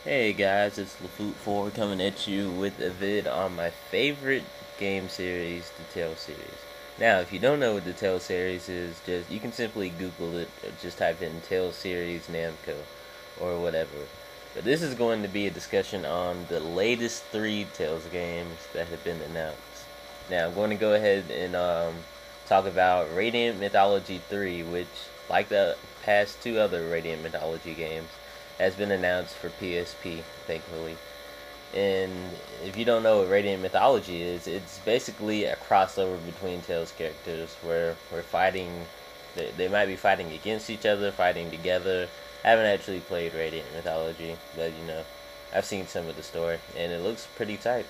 Hey guys, it's LaFoot4 coming at you with a vid on my favorite game series, the Tale series. Now, if you don't know what the Tale series is, just you can simply Google it or just type in Tale series Namco or whatever. But this is going to be a discussion on the latest three Tales games that have been announced. Now, I'm going to go ahead and talk about Radiant Mythology 3, which, like the past two other Radiant Mythology games, has been announced for PSP, thankfully. And if you don't know what Radiant Mythology is, it's basically a crossover between Tales characters where we're fighting. They might be fighting against each other, fighting together. I haven't actually played Radiant Mythology, but I've seen some of the story, and it looks pretty tight.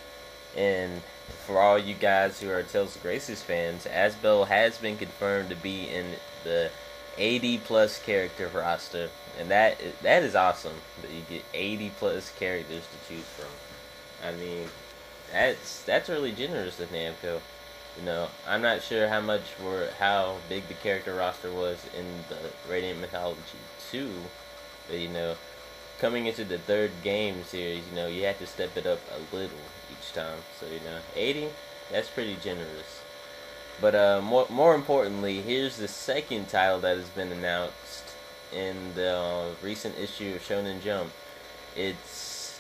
And for all you guys who are Tales of Graces fans, Asbel has been confirmed to be in the 80 plus character roster, and that is awesome that you get 80 plus characters to choose from. I mean, that's really generous of Namco. I'm not sure how big the character roster was in the Radiant Mythology 2, but coming into the third game series, you have to step it up a little each time. So 80, that's pretty generous. But more importantly, here's the second title that has been announced in the recent issue of Shonen Jump. It's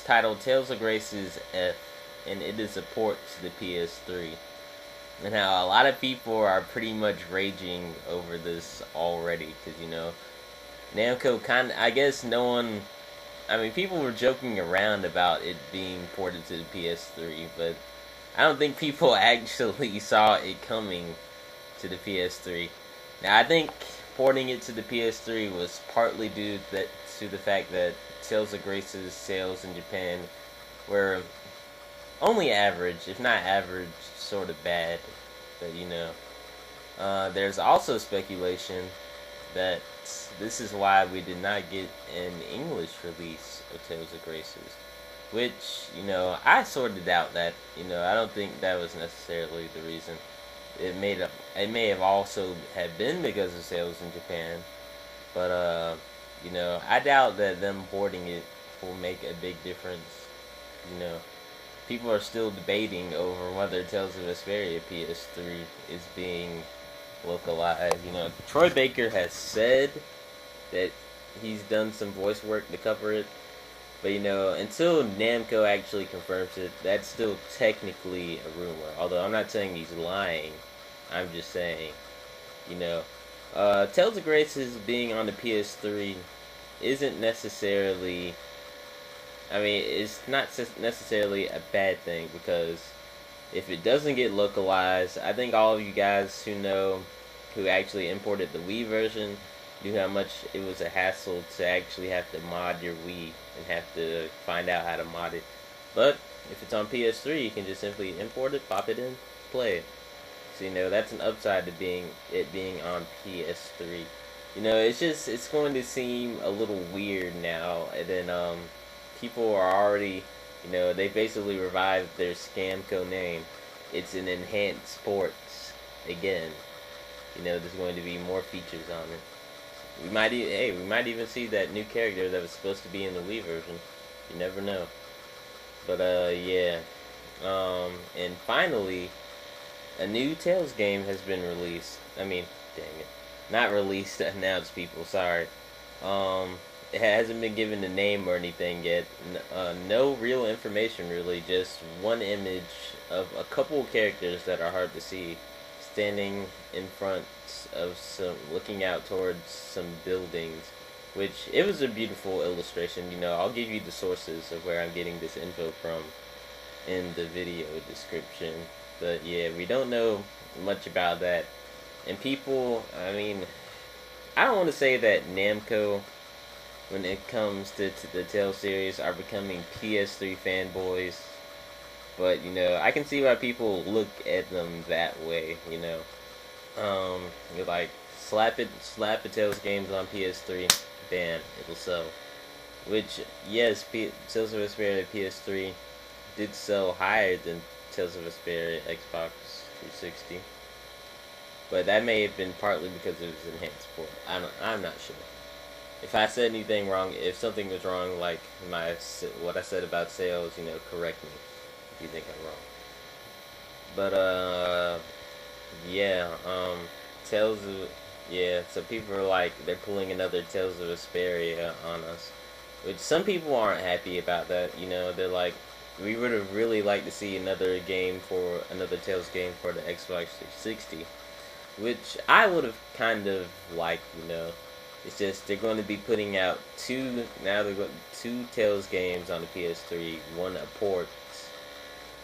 titled Tales of Graces F, and it is a port to the PS3. And how a lot of people are pretty much raging over this already, because Namco I guess no one. I mean, people were joking around about it being ported to the PS3, but I don't think people actually saw it coming to the PS3. Now, I think porting it to the PS3 was partly due to the fact that Tales of Grace's sales in Japan were only average, if not average, sort of bad. But there's also speculation that this is why we did not get an English release of Tales of Graces. Which, I sort of doubt that. I don't think that was necessarily the reason. It may have also have been because of sales in Japan, but I doubt that them porting it will make a big difference. You know, People are still debating over whether Tales of Vesperia PS3 is being localized. Troy Baker has said that he's done some voice work to cover it, but until Namco actually confirms it, that's still technically a rumor. Although I'm not saying he's lying, I'm just saying, you know, Tales of Graces being on the PS3 isn't necessarily. I mean, it's not necessarily a bad thing because if it doesn't get localized, I think all of you guys who actually imported the Wii version knew how much it was a hassle to actually have to mod your Wii and have to find out how to mod it. But if it's on PS3, you can just simply import it, pop it in, play it. So that's an upside to being on PS3. It's going to seem a little weird now, and then people are already, they basically revived their Scamco name. It's an enhanced sports again. There's going to be more features on it. We might even see that new character that was supposed to be in the Wii version. You never know. But yeah. And finally, a new Tales game has been released. I mean, dang it, not released. Announced, people. Sorry. It hasn't been given a name or anything yet. No real information, really. Just one image of a couple of characters that are hard to see, standing in front of looking out towards some buildings. Which it was a beautiful illustration. I'll give you the sources of where I'm getting this info from in the video description. But yeah, we don't know much about that. And people, I mean, I don't want to say that Namco, when it comes to the Tales series, are becoming PS3 fanboys. But, I can see why people look at them that way, You're like, slap the Tales games on PS3, bam, it'll sell. Which, yes, Tales of Vesperia PS3 did sell higher than Tales of Vesperia Xbox 360. But that may have been partly because it was enhanced port. I'm not sure. If I said anything wrong, if something was wrong, like what I said about sales, correct me if you think I'm wrong. But yeah, Tales of yeah. So people are like they're pulling another Tales of Vesperia on us, which some people aren't happy about that. They're like, we would have really liked to see another Tales game for the Xbox 360, which I would have kind of liked. It's just they're going to be putting out two Tales games on the PS3, one a port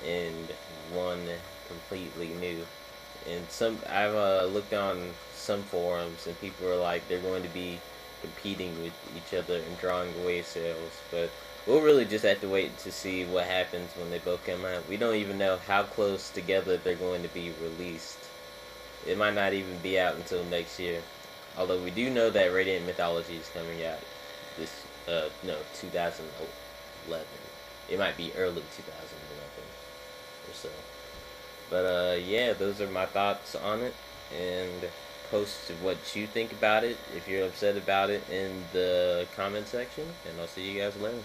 and one completely new. And I've looked on some forums and people are like they're going to be competing with each other and drawing away sales, but we'll really just have to wait to see what happens when they both come out. We don't even know how close together they're going to be released. It might not even be out until next year. Although we do know that Radiant Mythology is coming out this no 2011. It might be early 2011 or so. But yeah, those are my thoughts on it. And post what you think about it if you're upset about it in the comment section. And I'll see you guys later.